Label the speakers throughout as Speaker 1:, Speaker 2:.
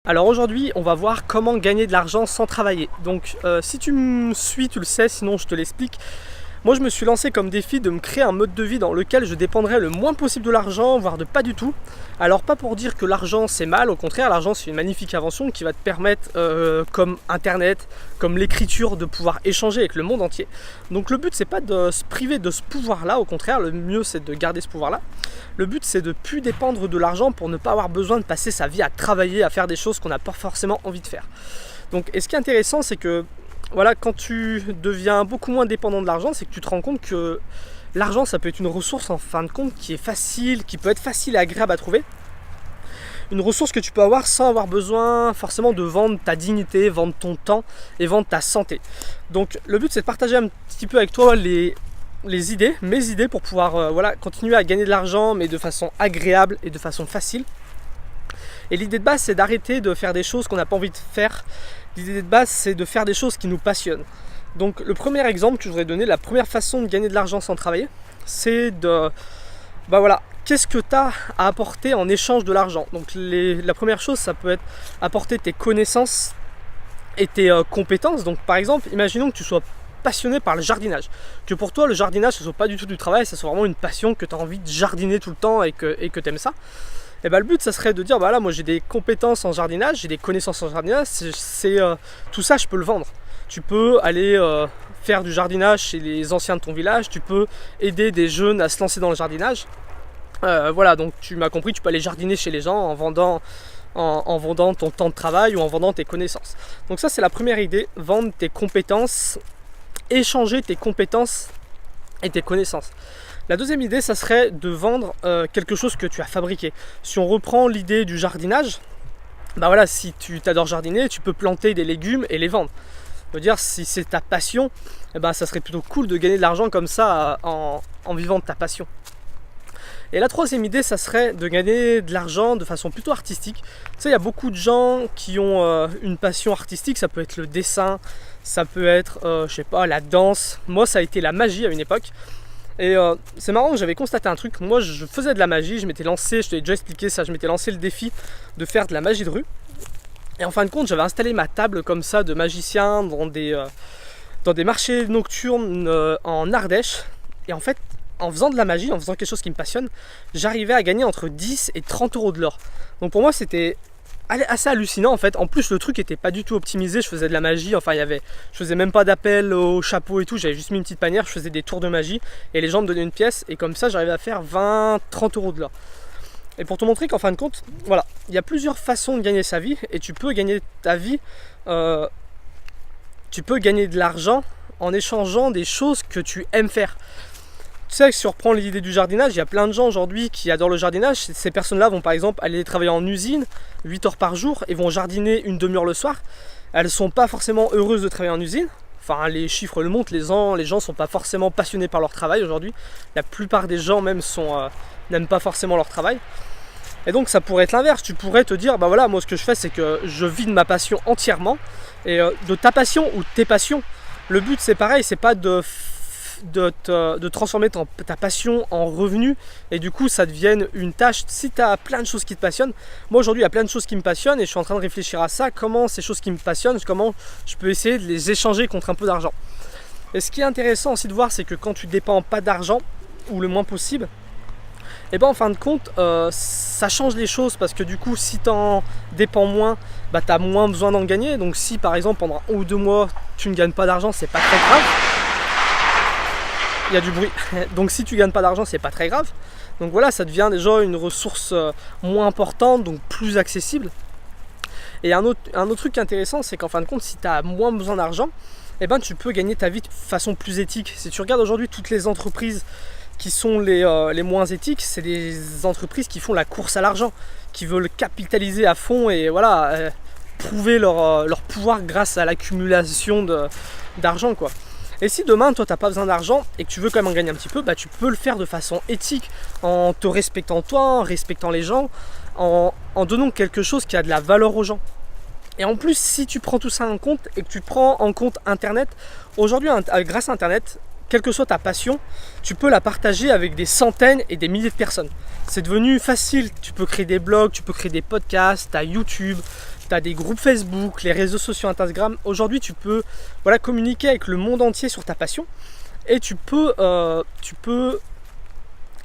Speaker 1: Alors aujourd'hui, on va voir comment gagner de l'argent sans travailler. Donc si tu me suis, tu le sais, sinon je te l'explique. Moi je me suis lancé comme défi de me créer un mode de vie dans lequel je dépendrais le moins possible de l'argent, voire de pas du tout. Alors pas pour dire que l'argent c'est mal, au contraire l'argent c'est une magnifique invention qui va te permettre, comme internet, comme l'écriture, de pouvoir échanger avec le monde entier. Donc le but c'est pas de se priver de ce pouvoir là, au contraire le mieux c'est de garder ce pouvoir là. Le but c'est de plus dépendre de l'argent pour ne pas avoir besoin de passer sa vie à travailler, à faire des choses qu'on n'a pas forcément envie de faire. Donc, et ce qui est intéressant c'est que voilà, quand tu deviens beaucoup moins dépendant de l'argent, c'est que tu te rends compte que l'argent, ça peut être une ressource en fin de compte qui est facile, qui peut être facile et agréable à trouver. Une ressource que tu peux avoir sans avoir besoin forcément de vendre ta dignité, vendre ton temps et vendre ta santé. Donc le but c'est de partager un petit peu avec toi mes idées pour pouvoir continuer à gagner de l'argent mais de façon agréable et de façon facile. Et l'idée de base c'est d'arrêter de faire des choses qu'on n'a pas envie de faire. L'idée de base c'est de faire des choses qui nous passionnent. Donc le premier exemple que je voudrais donner, la première façon de gagner de l'argent sans travailler, c'est de... qu'est-ce que tu as à apporter en échange de l'argent? Donc la première chose, ça peut être apporter tes connaissances et tes compétences. Donc par exemple, imaginons que tu sois passionné par le jardinage, que pour toi le jardinage ce soit pas du tout du travail, ça soit vraiment une passion, que tu as envie de jardiner tout le temps et que tu aimes ça. Et le but ça serait de dire moi j'ai des compétences en jardinage, j'ai des connaissances en jardinage, tout ça je peux le vendre. Tu peux aller faire du jardinage chez les anciens de ton village, tu peux aider des jeunes à se lancer dans le jardinage. Donc tu m'as compris, tu peux aller jardiner chez les gens en vendant ton temps de travail ou en vendant tes connaissances. Donc ça c'est la première idée, vendre tes compétences, échanger tes compétences et tes connaissances. La deuxième idée, ça serait de vendre quelque chose que tu as fabriqué. Si on reprend l'idée du jardinage, si tu t'adores jardiner, tu peux planter des légumes et les vendre. Je veux dire, si c'est ta passion, ça serait plutôt cool de gagner de l'argent comme ça en vivant de ta passion. Et la troisième idée, ça serait de gagner de l'argent de façon plutôt artistique. Tu sais, il y a beaucoup de gens qui ont une passion artistique, ça peut être le dessin, ça peut être, la danse. Moi, ça a été la magie à une époque. Et c'est marrant, j'avais constaté un truc. Moi je faisais de la magie, je m'étais lancé, je t'ai déjà expliqué ça, je m'étais lancé le défi de faire de la magie de rue. Et en fin de compte j'avais installé ma table comme ça de magicien dans des marchés nocturnes en Ardèche. Et en fait en faisant de la magie, en faisant quelque chose qui me passionne, j'arrivais à gagner entre 10 et 30 euros de l'heure. Donc pour moi c'était assez hallucinant en fait. En plus le truc était pas du tout optimisé, je faisais de la magie, je faisais même pas d'appel au chapeau et tout, j'avais juste mis une petite panière, je faisais des tours de magie et les gens me donnaient une pièce et comme ça j'arrivais à faire 20-30 euros de l'heure. Et pour te montrer qu'en fin de compte, il y a plusieurs façons de gagner sa vie et tu peux gagner ta vie, tu peux gagner de l'argent en échangeant des choses que tu aimes faire. Tu sais, si on reprend l'idée du jardinage, il y a plein de gens aujourd'hui qui adorent le jardinage. Ces personnes-là vont par exemple aller travailler en usine 8 heures par jour et vont jardiner une demi-heure le soir. Elles ne sont pas forcément heureuses de travailler en usine. Enfin, les chiffres le montrent, les gens ne sont pas forcément passionnés par leur travail aujourd'hui. La plupart des gens même n'aiment pas forcément leur travail. Et donc ça pourrait être l'inverse. Tu pourrais te dire, moi ce que je fais c'est que je vis de ma passion entièrement. Et de ta passion ou de tes passions. Le but c'est pareil, c'est pas de transformer ta passion en revenu et du coup ça devienne une tâche. Si tu as plein de choses qui te passionnent, moi aujourd'hui il y a plein de choses qui me passionnent et je suis en train de réfléchir à ça, comment ces choses qui me passionnent, comment je peux essayer de les échanger contre un peu d'argent. Et ce qui est intéressant aussi de voir, c'est que quand tu dépends pas d'argent ou le moins possible, en fin de compte ça change les choses parce que du coup si tu en dépends moins, tu as moins besoin d'en gagner. Donc si par exemple pendant 1 ou 2 mois tu ne gagnes pas d'argent, c'est pas très grave. Il y a du bruit. Donc si tu gagnes pas d'argent, c'est pas très grave. Donc ça devient déjà une ressource moins importante, donc plus accessible. Et un autre truc intéressant, c'est qu'en fin de compte, si tu as moins besoin d'argent, tu peux gagner ta vie de façon plus éthique. Si tu regardes aujourd'hui toutes les entreprises qui sont les moins éthiques, c'est des entreprises qui font la course à l'argent, qui veulent capitaliser à fond et prouver leur pouvoir grâce à l'accumulation d'argent quoi. Et si demain toi t'as pas besoin d'argent et que tu veux quand même en gagner un petit peu, tu peux le faire de façon éthique, en te respectant toi, en respectant les gens, en donnant quelque chose qui a de la valeur aux gens. Et en plus si tu prends tout ça en compte et que tu prends en compte internet, aujourd'hui grâce à internet, quelle que soit ta passion, tu peux la partager avec des centaines et des milliers de personnes. C'est devenu facile, tu peux créer des blogs, tu peux créer des podcasts, tu as YouTube, tu as des groupes Facebook, les réseaux sociaux, Instagram. Aujourd'hui, tu peux voilà, communiquer avec le monde entier sur ta passion et tu peux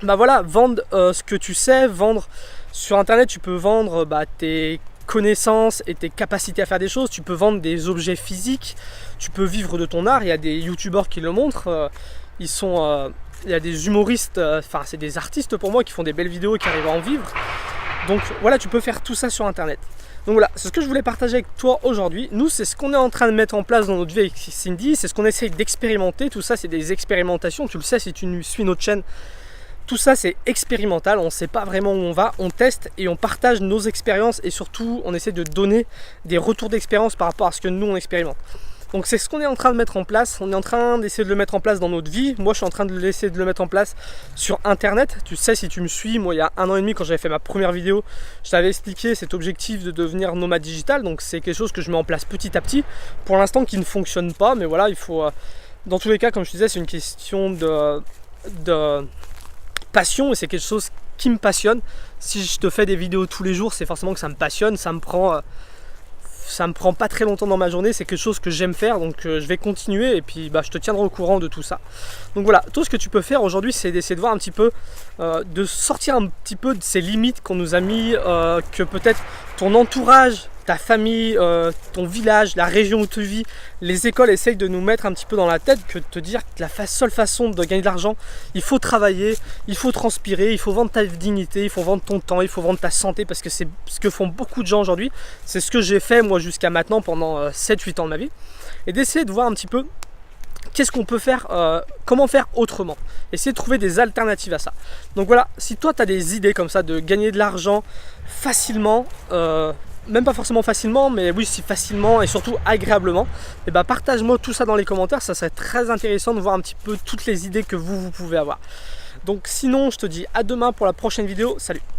Speaker 1: bah voilà, vendre ce que tu sais, vendre sur internet, tu peux vendre tes connaissances et tes capacités à faire des choses, tu peux vendre des objets physiques, tu peux vivre de ton art. Il y a des youtubeurs qui le montrent, il y a des humoristes, enfin c'est des artistes pour moi qui font des belles vidéos et qui arrivent à en vivre. Donc voilà, tu peux faire tout ça sur internet. Donc voilà, c'est ce que je voulais partager avec toi aujourd'hui. Nous, c'est ce qu'on est en train de mettre en place dans notre vie avec Cindy, c'est ce qu'on essaye d'expérimenter. Tout ça, c'est des expérimentations, tu le sais si tu suis notre chaîne. Tout ça, c'est expérimental, on ne sait pas vraiment où on va, on teste et on partage nos expériences et surtout, on essaie de donner des retours d'expérience par rapport à ce que nous, on expérimente. Donc c'est ce qu'on est en train de mettre en place, on est en train d'essayer de le mettre en place dans notre vie. Moi, je suis en train d'essayer de le mettre en place sur internet. Tu sais, si tu me suis, moi, il y a 1 an et demi, quand j'avais fait ma première vidéo, je t'avais expliqué cet objectif de devenir nomade digital. Donc c'est quelque chose que je mets en place petit à petit, pour l'instant qui ne fonctionne pas, mais voilà, il faut, dans tous les cas, comme je te disais, c'est une question de passion et c'est quelque chose qui me passionne. Si je te fais des vidéos tous les jours, c'est forcément que ça me passionne, ça me prend pas très longtemps dans ma journée, c'est quelque chose que j'aime faire, donc je vais continuer et puis je te tiendrai au courant de tout ça. Donc voilà, tout ce que tu peux faire aujourd'hui, c'est d'essayer de voir un petit peu, de sortir un petit peu de ces limites qu'on nous a mis, que peut-être ton entourage, ta famille, ton village, la région où tu vis, les écoles essayent de nous mettre un petit peu dans la tête que de te dire que la seule façon de gagner de l'argent, il faut travailler, il faut transpirer, il faut vendre ta dignité, il faut vendre ton temps, il faut vendre ta santé, parce que c'est ce que font beaucoup de gens aujourd'hui. C'est ce que j'ai fait moi jusqu'à maintenant pendant 7-8 ans de ma vie. Et d'essayer de voir un petit peu qu'est-ce qu'on peut faire, comment faire autrement. Essayer de trouver des alternatives à ça. Donc voilà, si toi tu as des idées comme ça de gagner de l'argent facilement, même pas forcément facilement, mais oui, si facilement et surtout agréablement, et partage-moi tout ça dans les commentaires, ça serait très intéressant de voir un petit peu toutes les idées que vous pouvez avoir. Donc sinon, je te dis à demain pour la prochaine vidéo, salut!